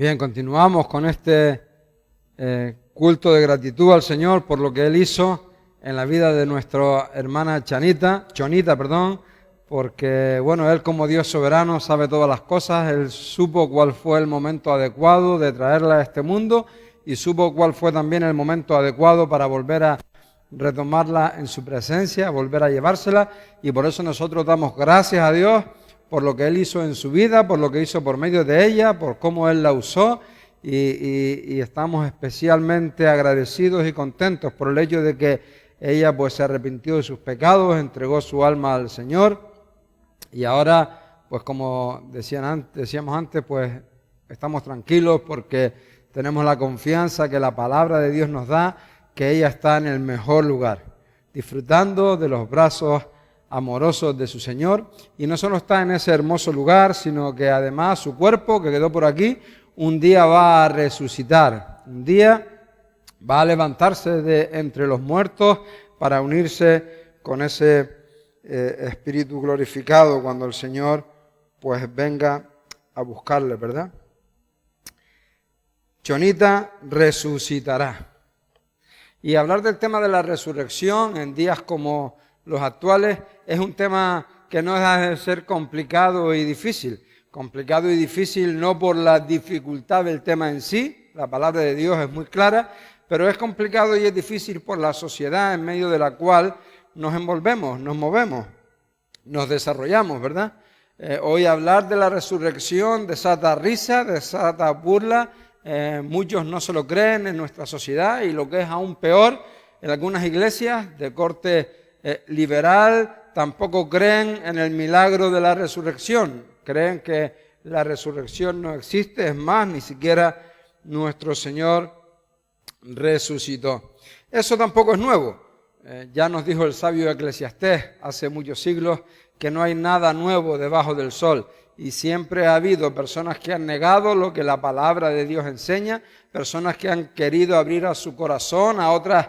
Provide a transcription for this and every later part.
Bien, continuamos con este culto de gratitud al Señor por lo que Él hizo en la vida de nuestra hermana Chonita, porque, bueno, Él como Dios soberano sabe todas las cosas. Él supo cuál fue el momento adecuado de traerla a este mundo y supo cuál fue también el momento adecuado para volver a retomarla en su presencia, volver a llevársela, y por eso nosotros damos gracias a Dios por lo que Él hizo en su vida, por lo que hizo por medio de ella, por cómo Él la usó, y estamos especialmente agradecidos y contentos por el hecho de que ella pues se arrepintió de sus pecados, entregó su alma al Señor, y ahora, pues como decíamos antes, pues estamos tranquilos porque tenemos la confianza que la palabra de Dios nos da, que ella está en el mejor lugar, disfrutando de los brazos amorosos de su Señor, y no solo está en ese hermoso lugar, sino que además su cuerpo, que quedó por aquí, un día va a resucitar, un día va a levantarse de entre los muertos para unirse con ese Espíritu glorificado cuando el Señor pues venga a buscarle, ¿verdad? Chonita resucitará. Y hablar del tema de la resurrección en días como los actuales es un tema que no deja de ser complicado y difícil. Complicado y difícil no por la dificultad del tema en sí, la palabra de Dios es muy clara, pero es complicado y es difícil por la sociedad en medio de la cual nos envolvemos, nos movemos, nos desarrollamos, ¿verdad? Hoy hablar de la resurrección desata risa, desata burla. Muchos no se lo creen en nuestra sociedad, y lo que es aún peor, en algunas iglesias de corte liberal tampoco creen en el milagro de la resurrección. Creen que la resurrección no existe, es más, ni siquiera nuestro Señor resucitó. Eso tampoco es nuevo. Ya nos dijo el sabio Eclesiastés hace muchos siglos que no hay nada nuevo debajo del sol. Y siempre ha habido personas que han negado lo que la palabra de Dios enseña, personas que han querido abrir a su corazón a otras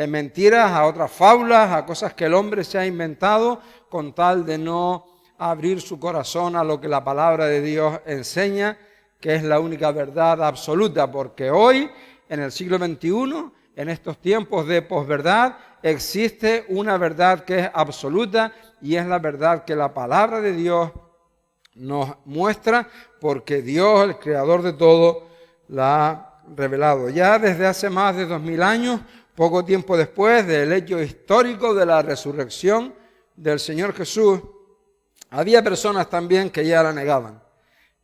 mentiras, a otras fábulas, a cosas que el hombre se ha inventado con tal de no abrir su corazón a lo que la palabra de Dios enseña, que es la única verdad absoluta, porque hoy, en el siglo XXI, en estos tiempos de posverdad, existe una verdad que es absoluta, y es la verdad que la palabra de Dios nos muestra, porque Dios, el creador de todo, la ha revelado. Ya desde hace más de 2000 años, poco tiempo después del hecho histórico de la resurrección del Señor Jesús, había personas también que ya la negaban.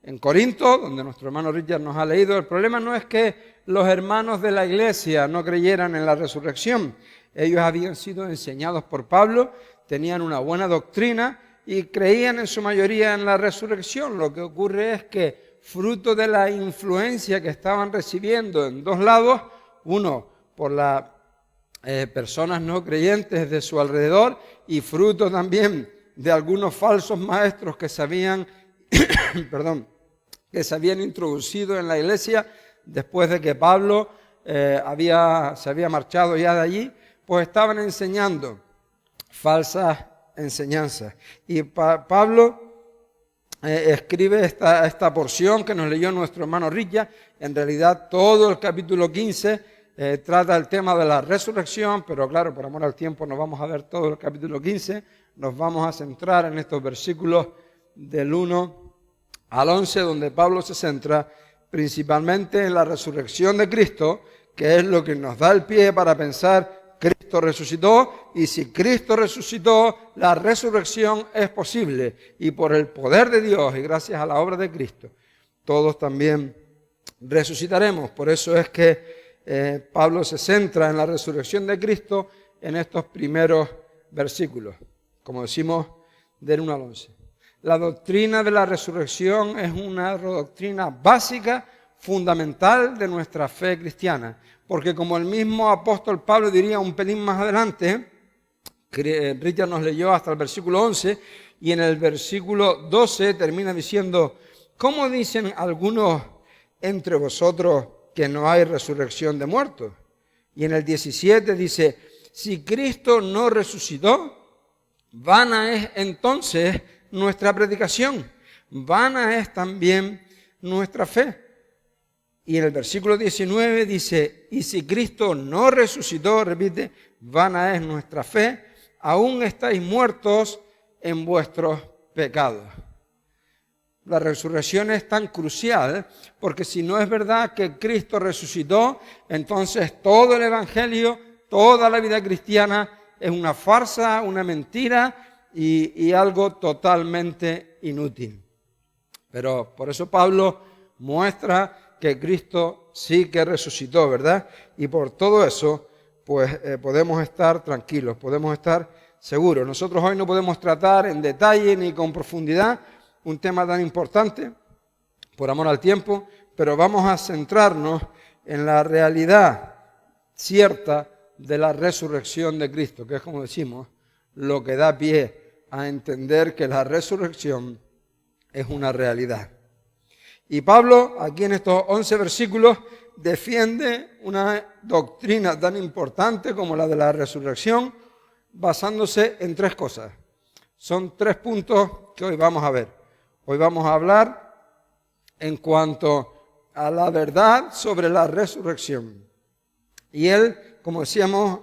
En Corinto, donde nuestro hermano Richard nos ha leído, el problema no es que los hermanos de la iglesia no creyeran en la resurrección. Ellos habían sido enseñados por Pablo, tenían una buena doctrina y creían en su mayoría en la resurrección. Lo que ocurre es que, fruto de la influencia que estaban recibiendo en dos lados, uno por las personas no creyentes de su alrededor, y fruto también de algunos falsos maestros que se habían, que se habían introducido en la iglesia después de que Pablo se había marchado ya de allí, pues estaban enseñando falsas enseñanzas. Y Pablo escribe esta porción que nos leyó nuestro hermano Richard. En realidad todo el capítulo 15 trata el tema de la resurrección, pero claro, por amor al tiempo no vamos a ver todo el capítulo 15, nos vamos a centrar en estos versículos del 1 al 11, donde Pablo se centra principalmente en la resurrección de Cristo, que es lo que nos da el pie para pensar: Cristo resucitó, y si Cristo resucitó, la resurrección es posible, y por el poder de Dios y gracias a la obra de Cristo, todos también resucitaremos. Por eso es que Pablo se centra en la resurrección de Cristo en estos primeros versículos, como decimos, del 1 al 11. La doctrina de la resurrección es una doctrina básica, fundamental de nuestra fe cristiana, porque como el mismo apóstol Pablo diría un pelín más adelante, Richard nos leyó hasta el versículo 11, y en el versículo 12 termina diciendo: ¿cómo dicen algunos entre vosotros que no hay resurrección de muertos? Y en el 17 dice: si Cristo no resucitó, vana es entonces nuestra predicación, vana es también nuestra fe. Y en el versículo 19 dice, y si Cristo no resucitó, repite, vana es nuestra fe, aún estáis muertos en vuestros pecados. La resurrección es tan crucial porque si no es verdad que Cristo resucitó, entonces todo el Evangelio, toda la vida cristiana es una farsa, una mentira y algo totalmente inútil. Pero por eso Pablo muestra que Cristo sí que resucitó, ¿verdad? Y por todo eso, pues podemos estar tranquilos, podemos estar seguros. Nosotros hoy no podemos tratar en detalle ni con profundidad un tema tan importante, por amor al tiempo, pero vamos a centrarnos en la realidad cierta de la resurrección de Cristo, que es, como decimos, lo que da pie a entender que la resurrección es una realidad. Y Pablo, aquí en estos 11 versículos, defiende una doctrina tan importante como la de la resurrección, basándose en 3 cosas. Son 3 puntos que hoy vamos a ver. Hoy vamos a hablar en cuanto a la verdad sobre la resurrección. Y él, como decíamos,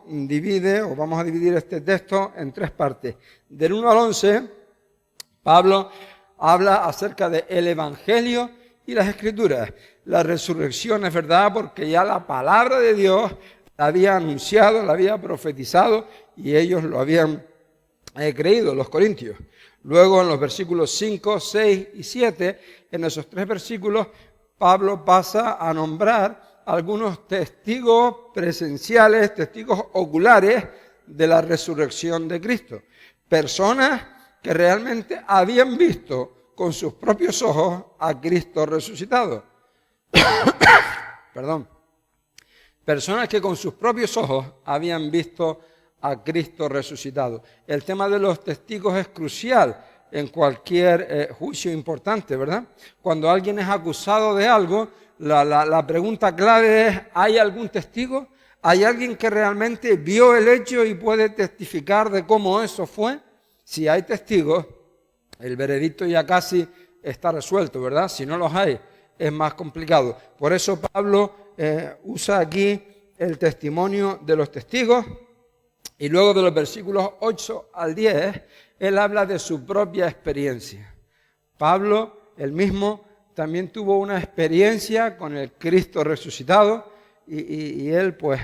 vamos a dividir este texto en 3 partes. Del 1 al 11, Pablo habla acerca del Evangelio y las Escrituras. La resurrección es verdad porque ya la palabra de Dios la había anunciado, la había profetizado y ellos lo habían creído, los corintios. Luego en los versículos 5, 6 y 7, en esos 3 versículos, Pablo pasa a nombrar algunos testigos presenciales, testigos oculares de la resurrección de Cristo. Personas que realmente habían visto con sus propios ojos a Cristo resucitado. Perdón. Personas que con sus propios ojos habían visto a Cristo resucitado. El tema de los testigos es crucial en cualquier juicio importante, ¿verdad? Cuando alguien es acusado de algo, la pregunta clave es, ¿hay algún testigo? ¿Hay alguien que realmente vio el hecho y puede testificar de cómo eso fue? Si hay testigos, el veredicto ya casi está resuelto, ¿verdad? Si no los hay, es más complicado. Por eso Pablo usa aquí el testimonio de los testigos. Y luego de los versículos 8 al 10, él habla de su propia experiencia. Pablo, él mismo, también tuvo una experiencia con el Cristo resucitado y él pues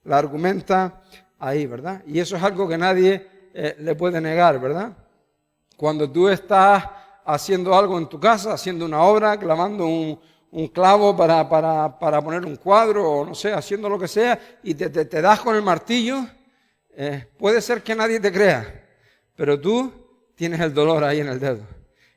la argumenta ahí, ¿verdad? Y eso es algo que nadie le puede negar, ¿verdad? Cuando tú estás haciendo algo en tu casa, haciendo una obra, clavando un clavo para poner un cuadro o no sé, haciendo lo que sea y te das con el martillo, puede ser que nadie te crea, pero tú tienes el dolor ahí en el dedo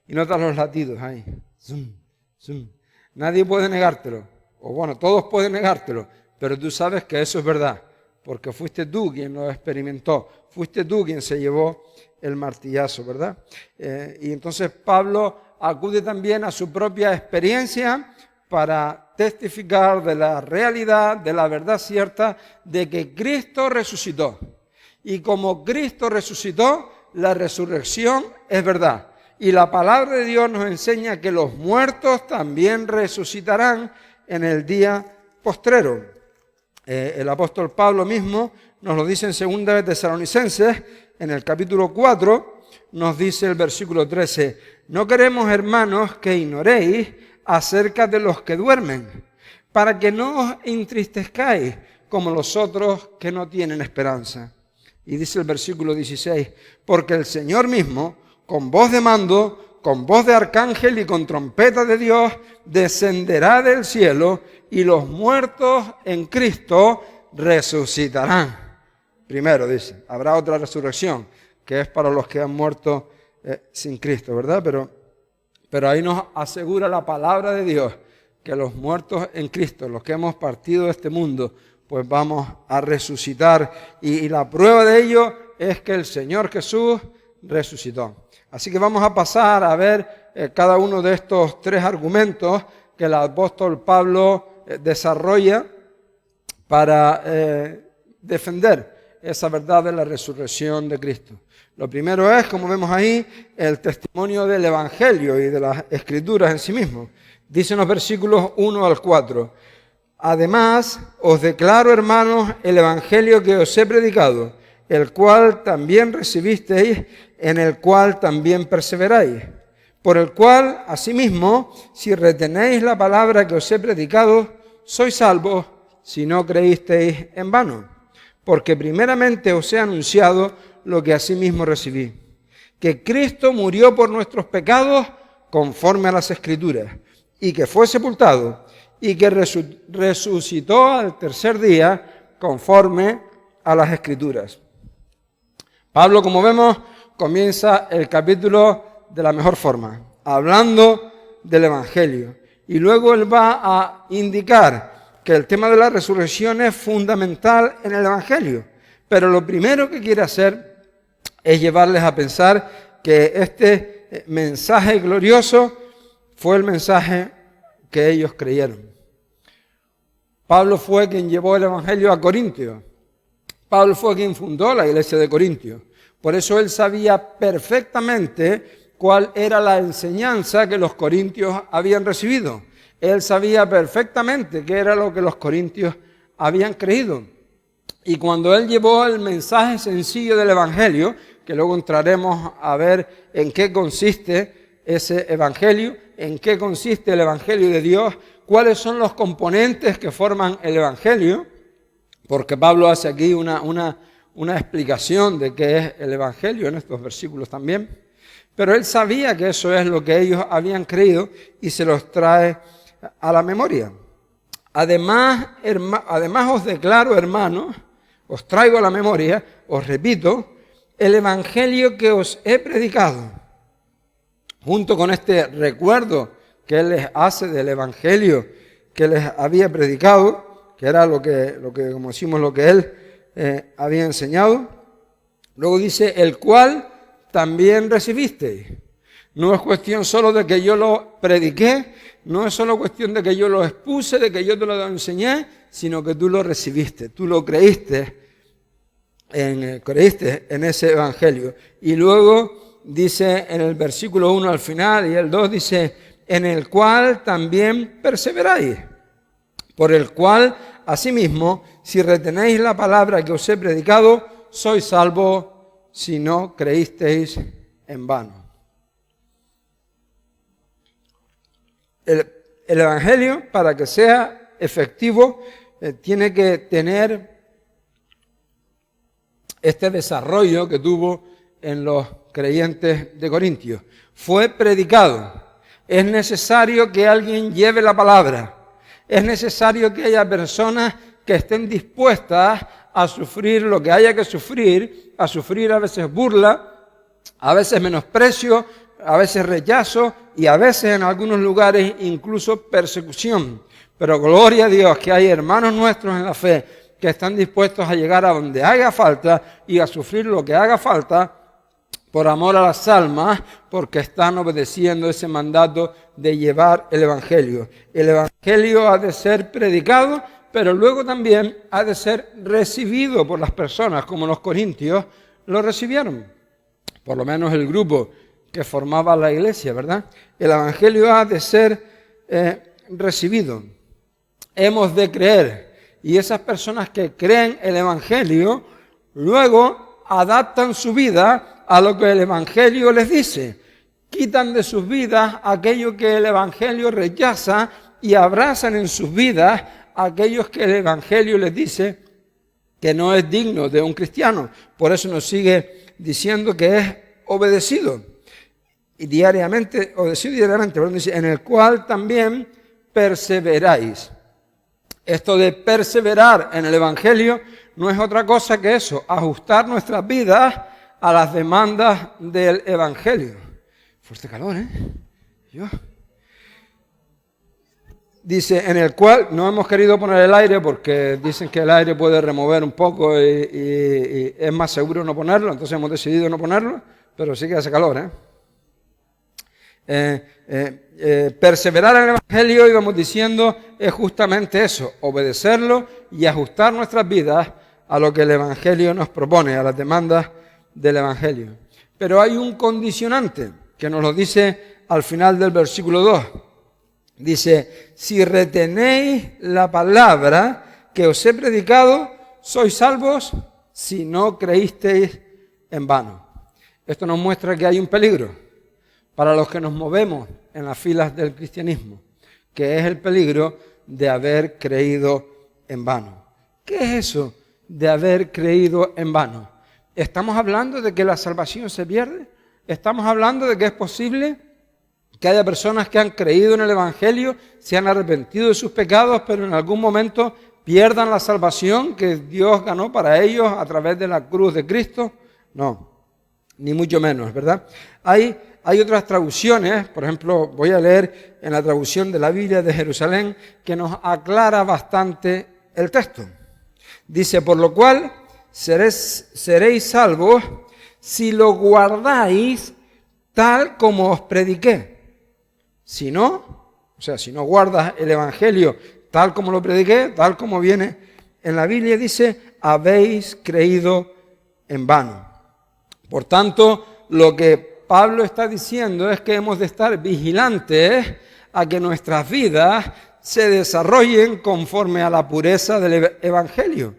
y notas los latidos ahí. Zum, zum. Nadie puede negártelo, o bueno, todos pueden negártelo, pero tú sabes que eso es verdad, porque fuiste tú quien lo experimentó, fuiste tú quien se llevó el martillazo, ¿verdad? Y entonces Pablo acude también a su propia experiencia para testificar de la realidad, de la verdad cierta, de que Cristo resucitó. Y como Cristo resucitó, la resurrección es verdad. Y la palabra de Dios nos enseña que los muertos también resucitarán en el día postrero. El apóstol Pablo mismo nos lo dice en 2 de Tesalonicenses, en el capítulo 4, nos dice el versículo 13, no queremos, hermanos, que ignoréis acerca de los que duermen, para que no os entristezcáis como los otros que no tienen esperanza. Y dice el versículo 16, porque el Señor mismo, con voz de mando, con voz de arcángel y con trompeta de Dios, descenderá del cielo y los muertos en Cristo resucitarán. Primero dice, habrá otra resurrección, que es para los que han muerto sin Cristo, ¿verdad? Pero ahí nos asegura la palabra de Dios, que los muertos en Cristo, los que hemos partido de este mundo, pues vamos a resucitar. Y la prueba de ello es que el Señor Jesús resucitó. Así que vamos a pasar a ver cada uno de estos 3 argumentos que el apóstol Pablo desarrolla para defender esa verdad de la resurrección de Cristo. Lo primero es, como vemos ahí, el testimonio del Evangelio y de las Escrituras en sí mismo. Dicen los versículos 1 al 4. Además, os declaro, hermanos, el evangelio que os he predicado, el cual también recibisteis, en el cual también perseveráis, por el cual, asimismo, si retenéis la palabra que os he predicado, sois salvos si no creísteis en vano. Porque primeramente os he anunciado lo que asimismo recibí, que Cristo murió por nuestros pecados conforme a las Escrituras, y que fue sepultado, y que resucitó al tercer día conforme a las Escrituras. Pablo, como vemos, comienza el capítulo de la mejor forma, hablando del Evangelio. Y luego él va a indicar que el tema de la resurrección es fundamental en el Evangelio. Pero lo primero que quiere hacer es llevarles a pensar que este mensaje glorioso fue el mensaje que ellos creyeron. Pablo fue quien llevó el Evangelio a Corintios. Pablo fue quien fundó la iglesia de Corintios. Por eso él sabía perfectamente cuál era la enseñanza que los corintios habían recibido. Él sabía perfectamente qué era lo que los corintios habían creído. Y cuando él llevó el mensaje sencillo del Evangelio, que luego entraremos a ver en qué consiste ese Evangelio, en qué consiste el Evangelio de Dios, cuáles son los componentes que forman el Evangelio, porque Pablo hace aquí una explicación de qué es el Evangelio en estos versículos también. Pero él sabía que eso es lo que ellos habían creído y se los trae a la memoria. Además os declaro, hermanos, os traigo a la memoria, os repito, el Evangelio que os he predicado. Junto con este recuerdo que él les hace del Evangelio que les había predicado, que era lo que como decimos, lo que él había enseñado. Luego dice, el cual también recibisteis. No es cuestión solo de que yo lo prediqué, no es solo cuestión de que yo lo expuse, de que yo te lo enseñé, sino que tú lo recibiste, tú lo creíste en ese Evangelio. Y luego dice en el versículo 1 al final y el 2 dice, en el cual también perseveráis, por el cual, asimismo, si retenéis la palabra que os he predicado, sois salvos si no creísteis en vano. El Evangelio, para que sea efectivo, tiene que tener este desarrollo que tuvo en los creyentes de Corintios. Fue predicado. Es necesario que alguien lleve la palabra. Es necesario que haya personas que estén dispuestas a sufrir lo que haya que sufrir, a sufrir a veces burla, a veces menosprecio, a veces rechazo y a veces en algunos lugares incluso persecución. Pero gloria a Dios que hay hermanos nuestros en la fe que están dispuestos a llegar a donde haga falta y a sufrir lo que haga falta por amor a las almas, porque están obedeciendo ese mandato de llevar el Evangelio. El Evangelio ha de ser predicado, pero luego también ha de ser recibido por las personas, como los corintios lo recibieron. Por lo menos el grupo que formaba la iglesia, ¿verdad? El Evangelio ha de ser recibido. Hemos de creer. Y esas personas que creen el Evangelio, luego adaptan su vida a lo que el Evangelio les dice. Quitan de sus vidas aquello que el Evangelio rechaza y abrazan en sus vidas a aquellos que el Evangelio les dice que no es digno de un cristiano. Por eso nos sigue diciendo que es obedecido. Y diariamente, perdón, dice, en el cual también perseveráis. Esto de perseverar en el Evangelio no es otra cosa que eso, ajustar nuestras vidas a las demandas del Evangelio. Fuerte calor, ¿eh? Dice, en el cual no hemos querido poner el aire porque dicen que el aire puede remover un poco y es más seguro no ponerlo, entonces hemos decidido no ponerlo, pero sí que hace calor, ¿eh? Perseverar en el Evangelio, íbamos diciendo, es justamente eso, obedecerlo y ajustar nuestras vidas a lo que el Evangelio nos propone, a las demandas del Evangelio. Pero hay un condicionante que nos lo dice al final del versículo 2. Dice, si retenéis la palabra que os he predicado, sois salvos si no creísteis en vano. Esto nos muestra que hay un peligro para los que nos movemos en las filas del cristianismo, que es el peligro de haber creído en vano. ¿Qué es eso de haber creído en vano? ¿Estamos hablando de que la salvación se pierde? ¿Estamos hablando de que es posible que haya personas que han creído en el Evangelio, se han arrepentido de sus pecados, pero en algún momento pierdan la salvación que Dios ganó para ellos a través de la cruz de Cristo? No, ni mucho menos, ¿verdad? Hay otras traducciones, por ejemplo, voy a leer en la traducción de la Biblia de Jerusalén, que nos aclara bastante el texto. Dice, por lo cual seréis salvos si lo guardáis tal como os prediqué. Si no, si no guardas el Evangelio tal como lo prediqué, tal como viene en la Biblia, dice, habéis creído en vano. Por tanto, lo que Pablo está diciendo es que hemos de estar vigilantes a que nuestras vidas se desarrollen conforme a la pureza del Evangelio.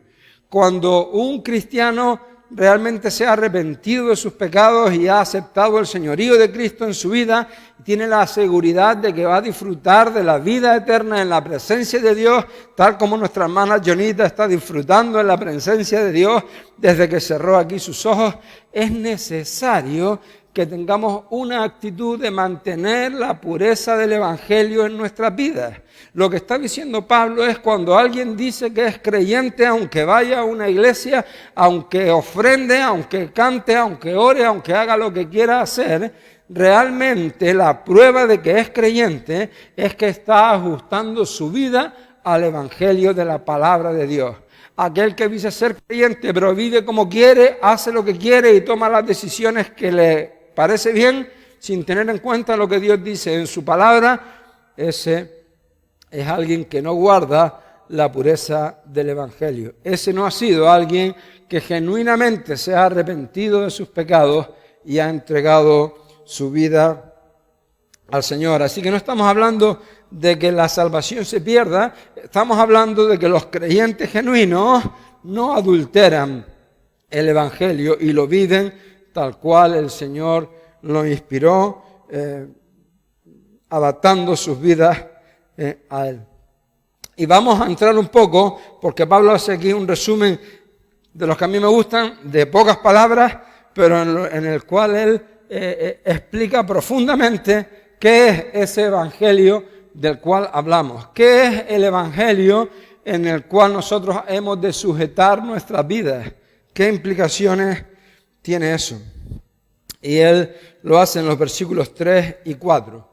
Cuando un cristiano realmente se ha arrepentido de sus pecados y ha aceptado el señorío de Cristo en su vida, tiene la seguridad de que va a disfrutar de la vida eterna en la presencia de Dios, tal como nuestra hermana Jonita está disfrutando en la presencia de Dios desde que cerró aquí sus ojos. Es necesario que tengamos una actitud de mantener la pureza del Evangelio en nuestras vidas. Lo que está diciendo Pablo es cuando alguien dice que es creyente, aunque vaya a una iglesia, aunque ofrende, aunque cante, aunque ore, aunque haga lo que quiera hacer, realmente la prueba de que es creyente es que está ajustando su vida al Evangelio de la palabra de Dios. Aquel que dice ser creyente, pero vive como quiere, hace lo que quiere y toma las decisiones que le parece bien, sin tener en cuenta lo que Dios dice en su palabra, ese es alguien que no guarda la pureza del Evangelio. Ese no ha sido alguien que genuinamente se ha arrepentido de sus pecados y ha entregado su vida al Señor. Así que no estamos hablando de que la salvación se pierda, estamos hablando de que los creyentes genuinos no adulteran el Evangelio y lo viven tal cual el Señor lo inspiró, adaptando sus vidas a Él. Y vamos a entrar un poco, porque Pablo hace aquí un resumen de los que a mí me gustan, de pocas palabras, pero en el cual él explica profundamente qué es ese Evangelio del cual hablamos, qué es el Evangelio en el cual nosotros hemos de sujetar nuestras vidas, qué implicaciones tiene eso. Y él lo hace en los versículos 3 y 4,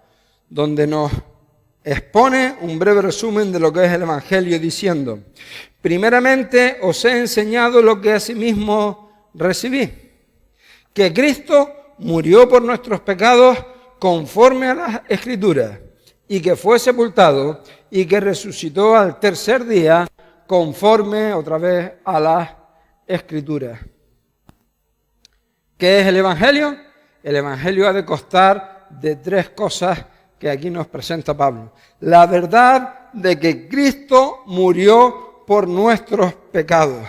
donde nos expone un breve resumen de lo que es el Evangelio, diciendo, primeramente os he enseñado lo que asimismo recibí, que Cristo murió por nuestros pecados conforme a las Escrituras, y que fue sepultado y que resucitó al tercer día conforme otra vez a las Escrituras. ¿Qué es el Evangelio? El Evangelio ha de constar de tres cosas que aquí nos presenta Pablo. La verdad de que Cristo murió por nuestros pecados.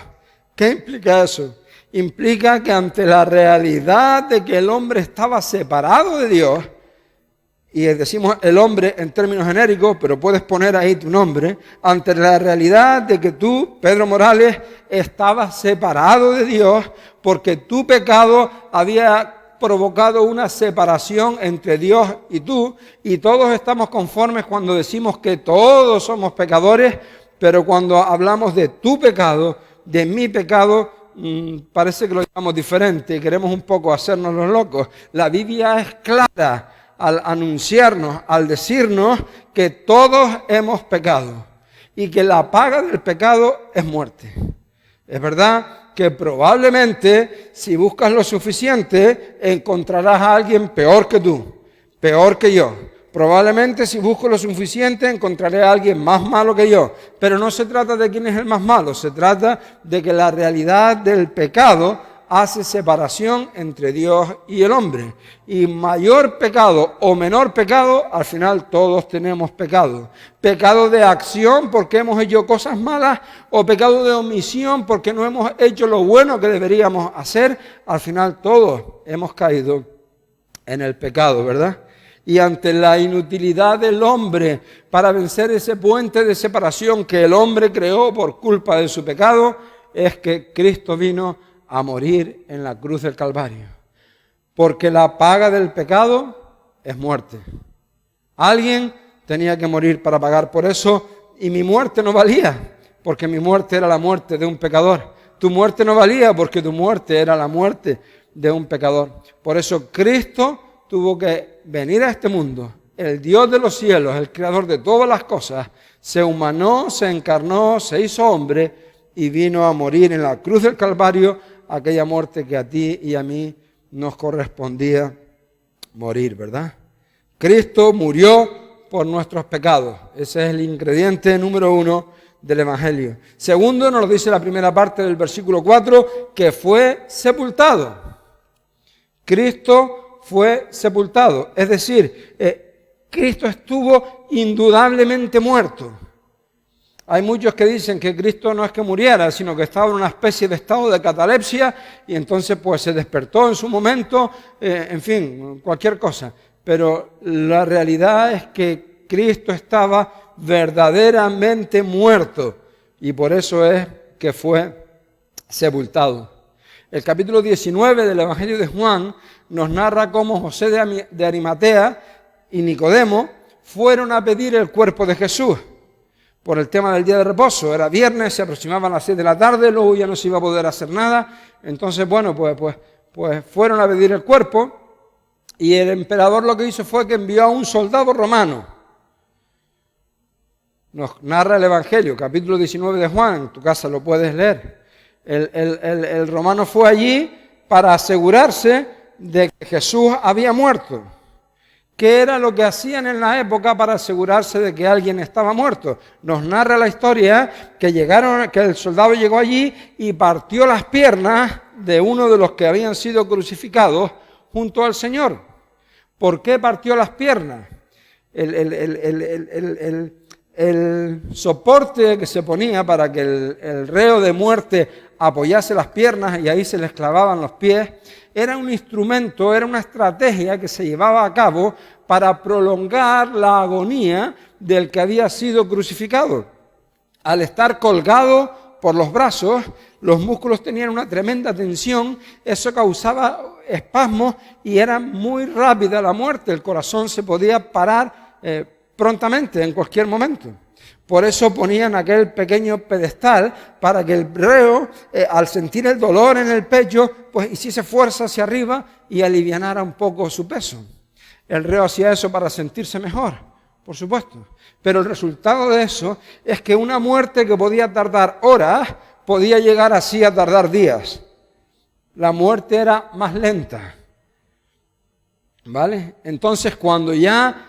¿Qué implica eso? Implica que ante la realidad de que el hombre estaba separado de Dios, y decimos el hombre en términos genéricos, pero puedes poner ahí tu nombre, ante la realidad de que tú, Pedro Morales, estabas separado de Dios porque tu pecado había provocado una separación entre Dios y tú, y todos estamos conformes cuando decimos que todos somos pecadores, pero cuando hablamos de tu pecado, de mi pecado, parece que lo llamamos diferente y queremos un poco hacernos los locos. La Biblia es clara al anunciarnos, al decirnos que todos hemos pecado y que la paga del pecado es muerte. Es verdad que probablemente si buscas lo suficiente encontrarás a alguien peor que tú, peor que yo. Probablemente si busco lo suficiente encontraré a alguien más malo que yo. Pero no se trata de quién es el más malo, se trata de que la realidad del pecado hace separación entre Dios y el hombre. Y mayor pecado o menor pecado, al final todos tenemos pecado. Pecado de acción porque hemos hecho cosas malas, o pecado de omisión porque no hemos hecho lo bueno que deberíamos hacer. Al final todos hemos caído en el pecado, ¿verdad? Y ante la inutilidad del hombre para vencer ese puente de separación que el hombre creó por culpa de su pecado, es que Cristo vino a morir en la cruz del Calvario. Porque la paga del pecado es muerte. Alguien tenía que morir para pagar por eso, y mi muerte no valía, porque mi muerte era la muerte de un pecador. Tu muerte no valía porque tu muerte era la muerte de un pecador. Por eso Cristo tuvo que venir a este mundo. El Dios de los cielos, el creador de todas las cosas, se humanó, se encarnó, se hizo hombre y vino a morir en la cruz del Calvario, aquella muerte que a ti y a mí nos correspondía morir, ¿verdad? Cristo murió por nuestros pecados. Ese es el ingrediente número 1 del Evangelio. Segundo, nos lo dice la primera parte del versículo 4, que fue sepultado. Cristo fue sepultado, es decir, Cristo estuvo indudablemente muerto. Hay muchos que dicen que Cristo no es que muriera, sino que estaba en una especie de estado de catalepsia y entonces pues se despertó en su momento, en fin, cualquier cosa. Pero la realidad es que Cristo estaba verdaderamente muerto y por eso es que fue sepultado. El capítulo 19 del Evangelio de Juan nos narra cómo José de Arimatea y Nicodemo fueron a pedir el cuerpo de Jesús por el tema del día de reposo. Era viernes, se aproximaban las 6 de la tarde, luego ya no se iba a poder hacer nada. Entonces, bueno, pues fueron a pedir el cuerpo y el emperador lo que hizo fue que envió a un soldado romano. Nos narra el Evangelio, capítulo 19 de Juan, en tu casa lo puedes leer. El romano fue allí para asegurarse de que Jesús había muerto. ¿Qué era lo que hacían en la época para asegurarse de que alguien estaba muerto? Nos narra la historia que el soldado llegó allí y partió las piernas de uno de los que habían sido crucificados junto al Señor. ¿Por qué partió las piernas? El soporte que se ponía para que el reo de muerte apoyase las piernas y ahí se les clavaban los pies, era un instrumento, era una estrategia que se llevaba a cabo para prolongar la agonía del que había sido crucificado. Al estar colgado por los brazos, los músculos tenían una tremenda tensión, eso causaba espasmos y era muy rápida la muerte, el corazón se podía parar prontamente, en cualquier momento. Por eso ponían aquel pequeño pedestal para que el reo, al sentir el dolor en el pecho, pues hiciese fuerza hacia arriba y alivianara un poco su peso. El reo hacía eso para sentirse mejor, por supuesto. Pero el resultado de eso es que una muerte que podía tardar horas, podía llegar así a tardar días. La muerte era más lenta. ¿Vale? Entonces, cuando ya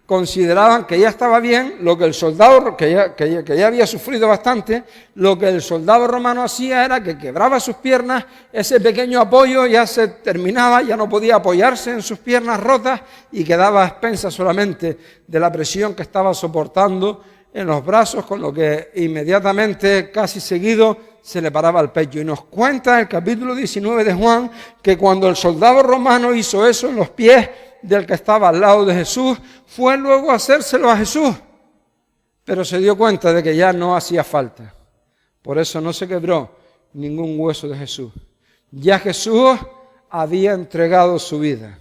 consideraban que ya estaba bien, lo que el soldado, que ya había sufrido bastante, lo que el soldado romano hacía era que quebraba sus piernas, ese pequeño apoyo ya se terminaba, ya no podía apoyarse en sus piernas rotas y quedaba a expensas solamente de la presión que estaba soportando en los brazos, con lo que inmediatamente, casi seguido, se le paraba el pecho. Y nos cuenta el capítulo 19 de Juan que cuando el soldado romano hizo eso en los pies del que estaba al lado de Jesús, fue luego a hacérselo a Jesús, pero se dio cuenta de que ya no hacía falta. Por eso no se quebró ningún hueso de Jesús. Ya Jesús había entregado su vida.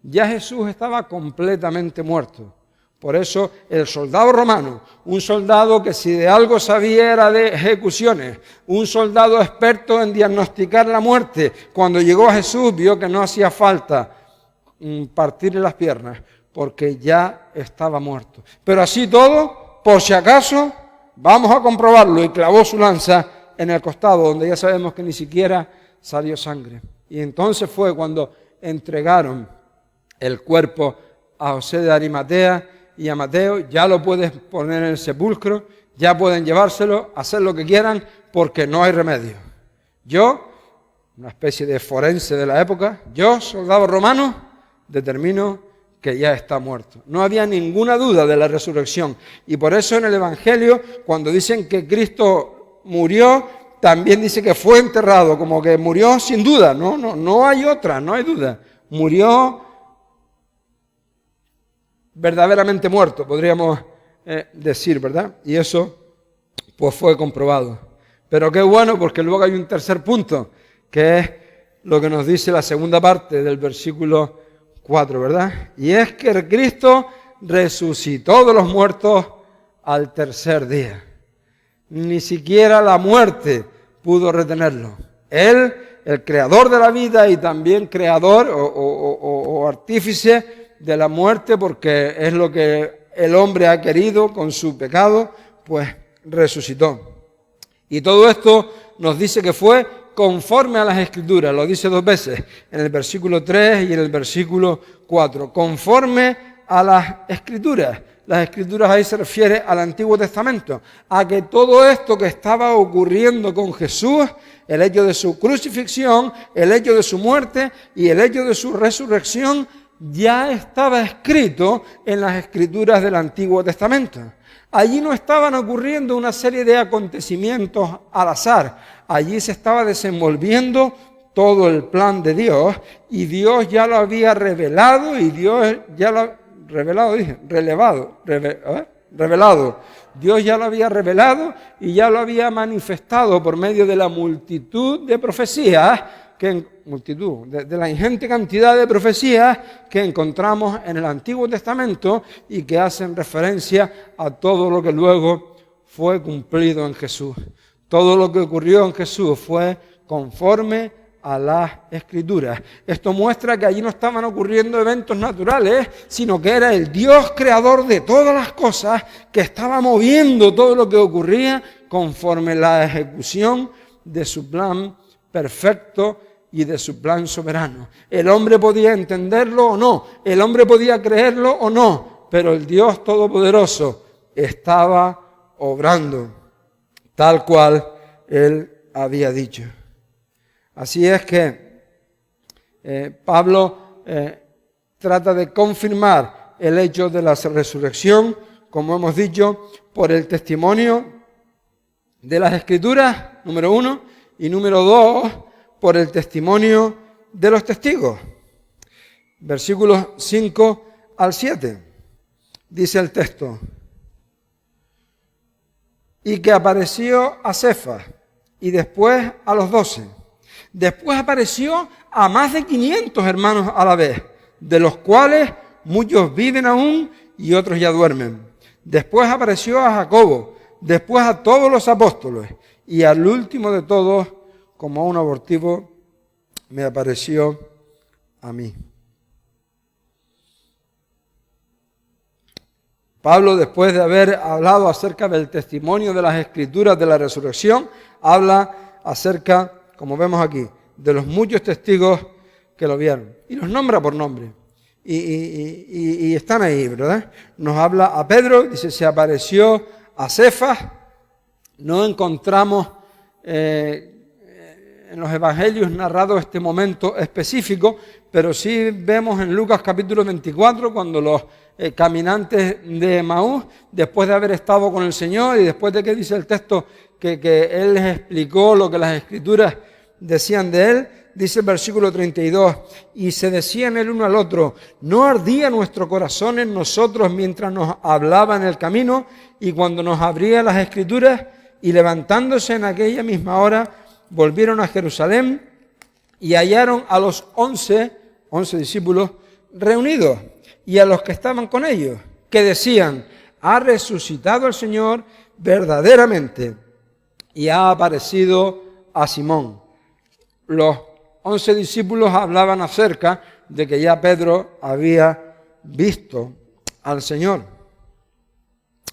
Ya Jesús estaba completamente muerto. Por eso el soldado romano, un soldado que si de algo sabía era de ejecuciones, un soldado experto en diagnosticar la muerte, cuando llegó a Jesús vio que no hacía falta partirle las piernas, porque ya estaba muerto. Pero así todo, por si acaso, vamos a comprobarlo, y clavó su lanza en el costado, donde ya sabemos que ni siquiera salió sangre. Y entonces fue cuando entregaron el cuerpo a José de Arimatea y a Mateo. Ya lo puedes poner en el sepulcro, ya pueden llevárselo, hacer lo que quieran, porque no hay remedio. Yo una especie de forense de la época, yo, soldado romano, determino que ya está muerto. No había ninguna duda de la resurrección. Y por eso en el Evangelio, cuando dicen que Cristo murió, también dice que fue enterrado, como que murió sin duda. No hay otra, no hay duda. Murió verdaderamente muerto, podríamos decir, ¿verdad? Y eso pues fue comprobado. Pero qué bueno, porque luego hay un tercer punto, que es lo que nos dice la segunda parte del versículo 4, ¿verdad? Y es que Cristo resucitó de los muertos al tercer día. Ni siquiera la muerte pudo retenerlo. Él, el creador de la vida y también creador o artífice de la muerte, porque es lo que el hombre ha querido con su pecado, pues resucitó. Y todo esto nos dice que fue conforme a las Escrituras, lo dice dos veces, en el versículo 3 y en el versículo 4, conforme a las Escrituras. Las Escrituras ahí se refiere al Antiguo Testamento, a que todo esto que estaba ocurriendo con Jesús, el hecho de su crucifixión, el hecho de su muerte y el hecho de su resurrección, ya estaba escrito en las Escrituras del Antiguo Testamento. Allí no estaban ocurriendo una serie de acontecimientos al azar. Allí se estaba desenvolviendo todo el plan de Dios y Dios ya lo había revelado y Dios ya lo revelado. Dios ya lo había revelado y ya lo había manifestado por medio de la multitud de profecías, de la ingente cantidad de profecías que encontramos en el Antiguo Testamento y que hacen referencia a todo lo que luego fue cumplido en Jesús. Todo lo que ocurrió en Jesús fue conforme a las Escrituras. Esto muestra que allí no estaban ocurriendo eventos naturales, sino que era el Dios creador de todas las cosas que estaba moviendo todo lo que ocurría conforme la ejecución de su plan perfecto y de su plan soberano. El hombre podía entenderlo o no, el hombre podía creerlo o no, pero el Dios Todopoderoso estaba obrando tal cual Él había dicho. Así es que Pablo trata de confirmar el hecho de la resurrección, como hemos dicho, por el testimonio de las Escrituras, número 1, y número 2, por el testimonio de los testigos. Versículos 5 al 7, dice el texto: y que apareció a Cefas y después a los 12. Después apareció a más de 500 hermanos a la vez, de los cuales muchos viven aún y otros ya duermen. Después apareció a Jacobo, después a todos los apóstoles, y al último de todos, como a un abortivo, me apareció a mí. Pablo, después de haber hablado acerca del testimonio de las Escrituras de la resurrección, habla acerca, como vemos aquí, de los muchos testigos que lo vieron. Y los nombra por nombre. Y están ahí, ¿verdad? Nos habla a Pedro, dice, se apareció a Cefas. No encontramos en los evangelios narrado este momento específico, pero sí vemos en Lucas capítulo 24, cuando los caminantes de Emaús, después de haber estado con el Señor y después de que dice el texto que Él les explicó lo que las Escrituras decían de Él, dice el versículo 32, y se decían el uno al otro, ¿no ardía nuestro corazón en nosotros mientras nos hablaba en el camino y cuando nos abría las Escrituras? Y levantándose en aquella misma hora, volvieron a Jerusalén y hallaron a los 11 discípulos reunidos y a los que estaban con ellos, que decían, ha resucitado el Señor verdaderamente y ha aparecido a Simón. Los 11 discípulos hablaban acerca de que ya Pedro había visto al Señor.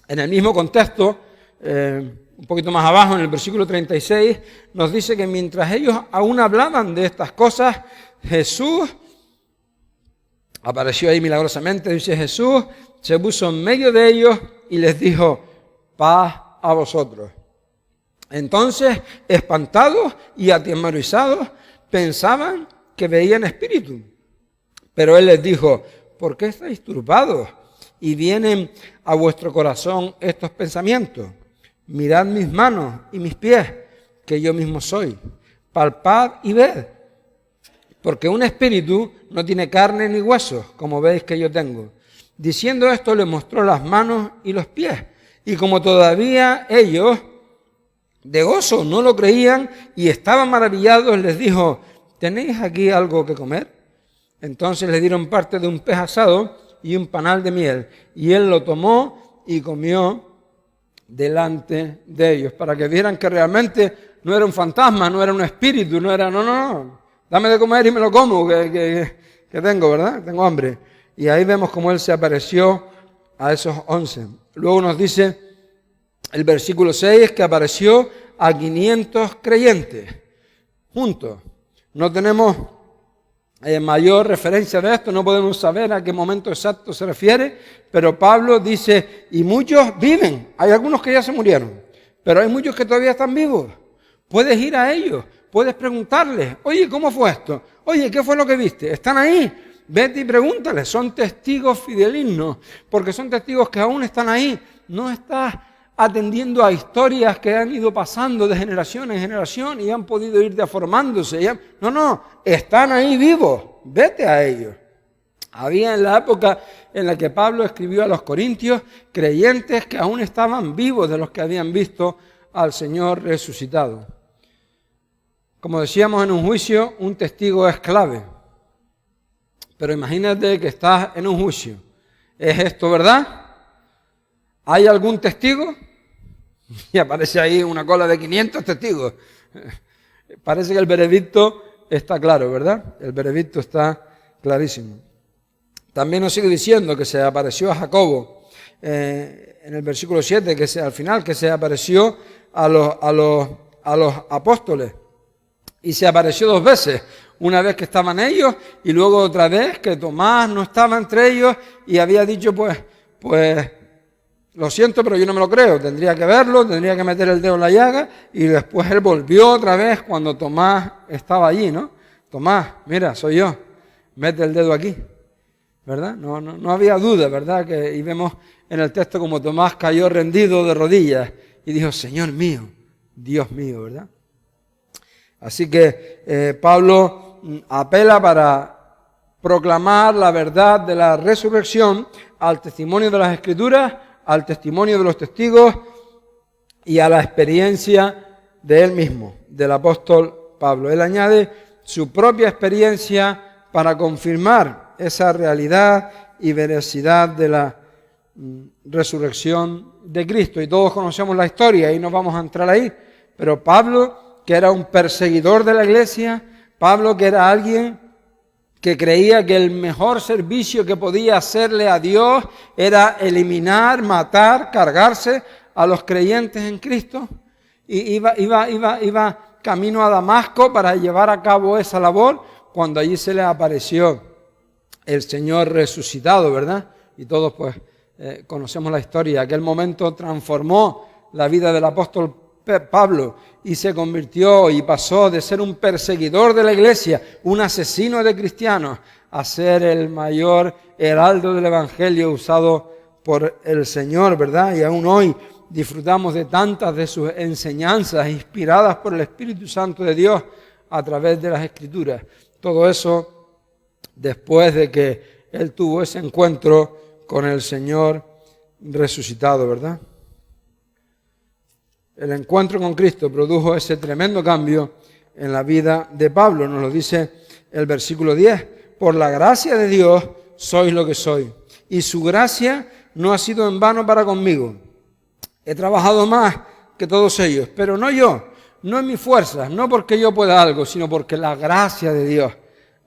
En el mismo contexto, un poquito más abajo, en el versículo 36, nos dice que mientras ellos aún hablaban de estas cosas, Jesús apareció ahí milagrosamente. Dice, Jesús se puso en medio de ellos y les dijo, paz a vosotros. Entonces, espantados y atemorizados, pensaban que veían espíritu. Pero él les dijo: ¿por qué estáis turbados y vienen a vuestro corazón estos pensamientos? Mirad mis manos y mis pies, que yo mismo soy. Palpad y ved, porque un espíritu no tiene carne ni huesos, como veis que yo tengo. Diciendo esto, le mostró las manos y los pies. Y como todavía ellos de gozo no lo creían y estaban maravillados, les dijo: ¿tenéis aquí algo que comer? Entonces le dieron parte de un pez asado y un panal de miel, y él lo tomó y comió delante de ellos, para que vieran que realmente no era un fantasma, no era un espíritu, no era, no, dame de comer y me lo como, que tengo, ¿verdad? Tengo hambre. Y ahí vemos cómo él se apareció a esos 11. Luego nos dice el versículo 6 que apareció a 500 creyentes juntos. No tenemos mayor referencia de esto, no podemos saber a qué momento exacto se refiere, pero Pablo dice: y muchos viven. Hay algunos que ya se murieron, pero hay muchos que todavía están vivos. Puedes ir a ellos, puedes preguntarles: oye, ¿cómo fue esto? Oye, ¿qué fue lo que viste? ¿Están ahí? Vete y pregúntales. Son testigos fidelignos, porque son testigos que aún están ahí. No estás atendiendo a historias que han ido pasando de generación en generación y han podido ir deformándose. No, están ahí vivos. Vete a ellos. Había en la época en la que Pablo escribió a los Corintios creyentes que aún estaban vivos de los que habían visto al Señor resucitado. Como decíamos en un juicio, un testigo es clave. Pero imagínate que estás en un juicio. ¿Es esto verdad? ¿Hay algún testigo? Y aparece ahí una cola de 500 testigos. Parece que el veredicto está claro, ¿verdad? El veredicto está clarísimo. También nos sigue diciendo que se apareció a Jacobo en el versículo 7, al final, que se apareció a los apóstoles. Y se apareció 2 veces. Una vez que estaban ellos y luego otra vez que Tomás no estaba entre ellos y había dicho, pues lo siento, pero yo no me lo creo. Tendría que verlo, tendría que meter el dedo en la llaga. Y después él volvió otra vez cuando Tomás estaba allí, ¿no? Tomás, mira, soy yo. Mete el dedo aquí. ¿Verdad? No había duda, ¿verdad? Y vemos en el texto como Tomás cayó rendido de rodillas y dijo: Señor mío, Dios mío, ¿verdad? Así que Pablo apela para proclamar la verdad de la resurrección al testimonio de las Escrituras, al testimonio de los testigos y a la experiencia de él mismo, del apóstol Pablo. Él añade su propia experiencia para confirmar esa realidad y veracidad de la resurrección de Cristo. Y todos conocemos la historia y no vamos a entrar ahí, pero Pablo, que era un perseguidor de la iglesia, Pablo, que era alguien que creía que el mejor servicio que podía hacerle a Dios era eliminar, matar, cargarse a los creyentes en Cristo, y iba camino a Damasco para llevar a cabo esa labor, cuando allí se le apareció el Señor resucitado, ¿verdad? Y todos pues conocemos la historia. Aquel momento transformó la vida del apóstol Pablo y se convirtió y pasó de ser un perseguidor de la iglesia, un asesino de cristianos, a ser el mayor heraldo del evangelio usado por el Señor, ¿verdad? Y aún hoy disfrutamos de tantas de sus enseñanzas inspiradas por el Espíritu Santo de Dios a través de las Escrituras. Todo eso después de que él tuvo ese encuentro con el Señor resucitado, ¿verdad? El encuentro con Cristo produjo ese tremendo cambio en la vida de Pablo. Nos lo dice el versículo 10. Por la gracia de Dios soy lo que soy, y su gracia no ha sido en vano para conmigo. He trabajado más que todos ellos, pero no yo, no en mis fuerzas, no porque yo pueda algo, sino porque la gracia de Dios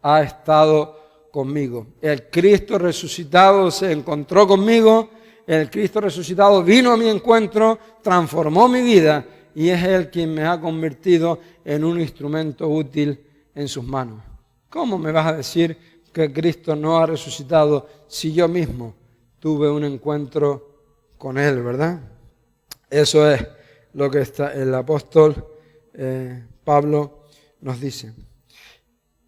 ha estado conmigo. El Cristo resucitado se encontró conmigo. El Cristo resucitado vino a mi encuentro, transformó mi vida y es Él quien me ha convertido en un instrumento útil en sus manos. ¿Cómo me vas a decir que Cristo no ha resucitado si yo mismo tuve un encuentro con Él, verdad? Eso es lo que el apóstol Pablo nos dice.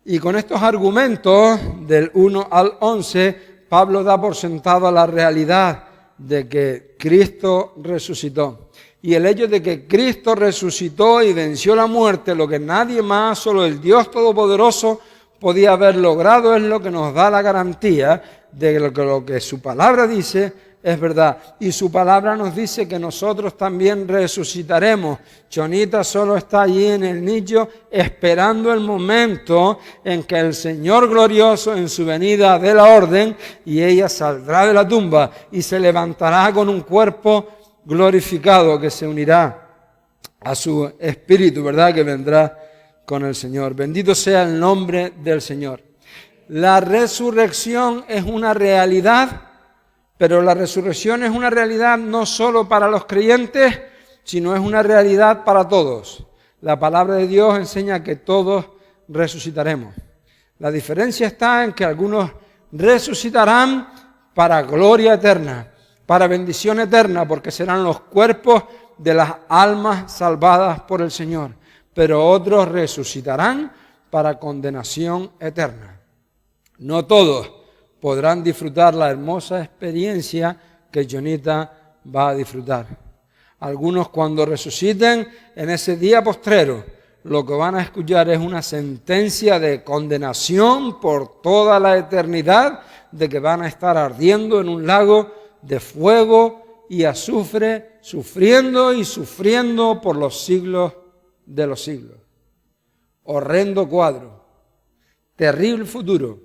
Y con estos argumentos, del 1 al 11, Pablo da por sentado la realidad de que Cristo resucitó. Y el hecho de que Cristo resucitó y venció la muerte, lo que nadie más, solo el Dios Todopoderoso, podía haber logrado, es lo que nos da la garantía de que lo que su palabra dice es verdad. Y su palabra nos dice que nosotros también resucitaremos. Chonita solo está allí en el nicho esperando el momento en que el Señor glorioso en su venida dé la orden y ella saldrá de la tumba y se levantará con un cuerpo glorificado que se unirá a su espíritu, ¿verdad? Que vendrá con el Señor. Bendito sea el nombre del Señor. La resurrección es una realidad, pero la resurrección es una realidad no solo para los creyentes, sino es una realidad para todos. La palabra de Dios enseña que todos resucitaremos. La diferencia está en que algunos resucitarán para gloria eterna, para bendición eterna, porque serán los cuerpos de las almas salvadas por el Señor. Pero otros resucitarán para condenación eterna. No todos podrán disfrutar la hermosa experiencia que Jonita va a disfrutar. Algunos cuando resuciten en ese día postrero, lo que van a escuchar es una sentencia de condenación por toda la eternidad, de que van a estar ardiendo en un lago de fuego y azufre, sufriendo y sufriendo por los siglos de los siglos. Horrendo cuadro, terrible futuro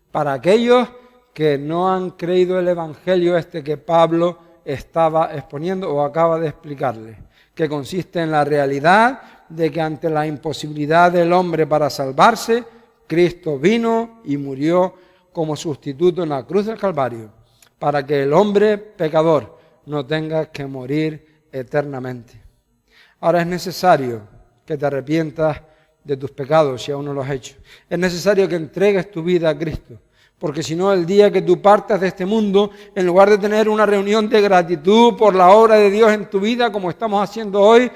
para aquellos que no han creído el evangelio que Pablo estaba exponiendo o acaba de explicarle, que consiste en la realidad de que ante la imposibilidad del hombre para salvarse, Cristo vino y murió como sustituto en la cruz del Calvario, para que el hombre pecador no tenga que morir eternamente. Ahora es necesario que te arrepientas de tus pecados si aún no lo has hecho. Es necesario que entregues tu vida a Cristo, porque si no, el día que tú partas de este mundo, en lugar de tener una reunión de gratitud por la obra de Dios en tu vida, como estamos haciendo hoy,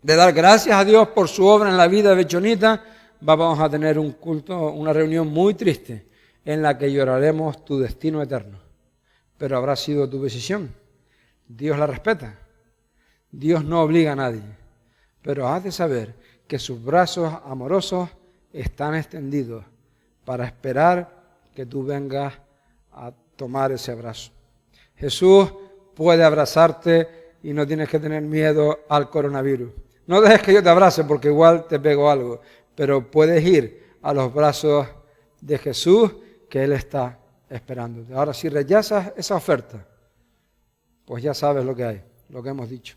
de dar gracias a Dios por su obra en la vida de Chonita, vamos a tener un culto, una reunión muy triste, en la que lloraremos tu destino eterno. Pero habrá sido tu decisión. Dios la respeta. Dios no obliga a nadie. Pero has de saber que sus brazos amorosos están extendidos para esperar que tú vengas a tomar ese abrazo. Jesús puede abrazarte y no tienes que tener miedo al coronavirus. No dejes que yo te abrace porque igual te pego algo, pero puedes ir a los brazos de Jesús que Él está esperándote. Ahora, si rechazas esa oferta, pues ya sabes lo que hay, lo que hemos dicho.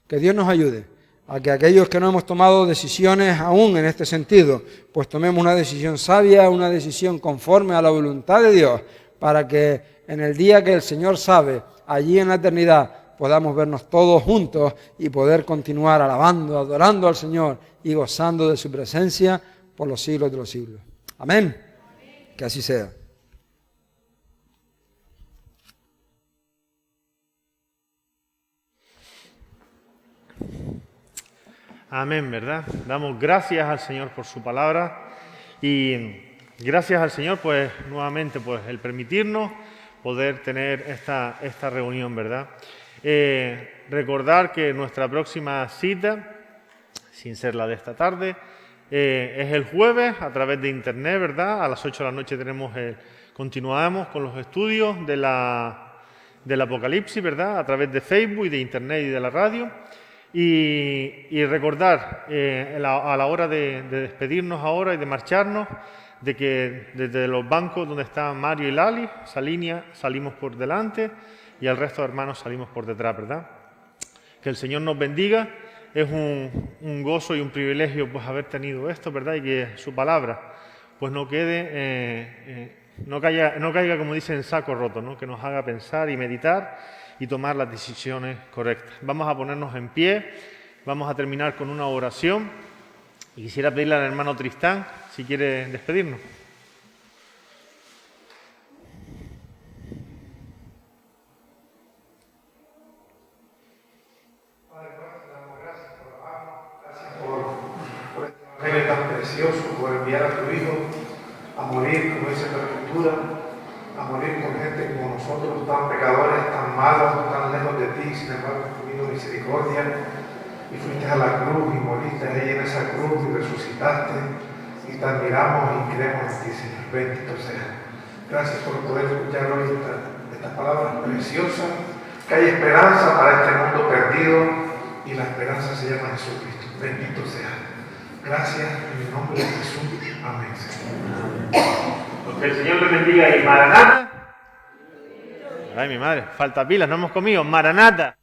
Que Dios nos ayude a que aquellos que no hemos tomado decisiones aún en este sentido, pues tomemos una decisión sabia, una decisión conforme a la voluntad de Dios, para que en el día que el Señor sabe, allí en la eternidad, podamos vernos todos juntos y poder continuar alabando, adorando al Señor y gozando de su presencia por los siglos de los siglos. Amén. Que así sea. Amén, ¿verdad? Damos gracias al Señor por su palabra y gracias al Señor, pues, nuevamente, pues, el permitirnos poder tener esta reunión, ¿verdad? Recordar que nuestra próxima cita, sin ser la de esta tarde, es el jueves a través de internet, ¿verdad? A las 8 de la noche continuamos con los estudios del Apocalipsis, ¿verdad? A través de Facebook y de internet y de la radio. Y recordar a la hora de despedirnos ahora y de marcharnos, de que desde los bancos donde están Mario y Lali, Salinia, salimos por delante y el resto de hermanos salimos por detrás, ¿verdad? Que el Señor nos bendiga. Es un gozo y un privilegio, pues, haber tenido esto, ¿verdad? Y que su palabra, pues, no quede, no caiga, como dicen, en saco roto, ¿no? Que nos haga pensar y meditar y tomar las decisiones correctas. Vamos a ponernos en pie, vamos a terminar con una oración y quisiera pedirle al hermano Tristán si quiere despedirnos. Padre, te damos gracias por amarnos, gracias por este evangelio Evangelio tan precioso, por enviar a tu Hijo a morir, como dice la Escritura, a morir con gente como nosotros, tan pecadores, tan malos, tan lejos de ti, sin embargo, has tenido misericordia y fuiste a la cruz y moriste ahí en esa cruz y resucitaste y te admiramos y creemos en ti, Señor. Bendito sea. Gracias por poder escuchar hoy estas palabras preciosas, que hay esperanza para este mundo perdido y la esperanza se llama Jesucristo. Bendito sea. Gracias en el nombre de Jesús. Amén. Pues que el Señor le bendiga y Maranata. Ay, mi madre, falta pilas, no hemos comido. Maranata.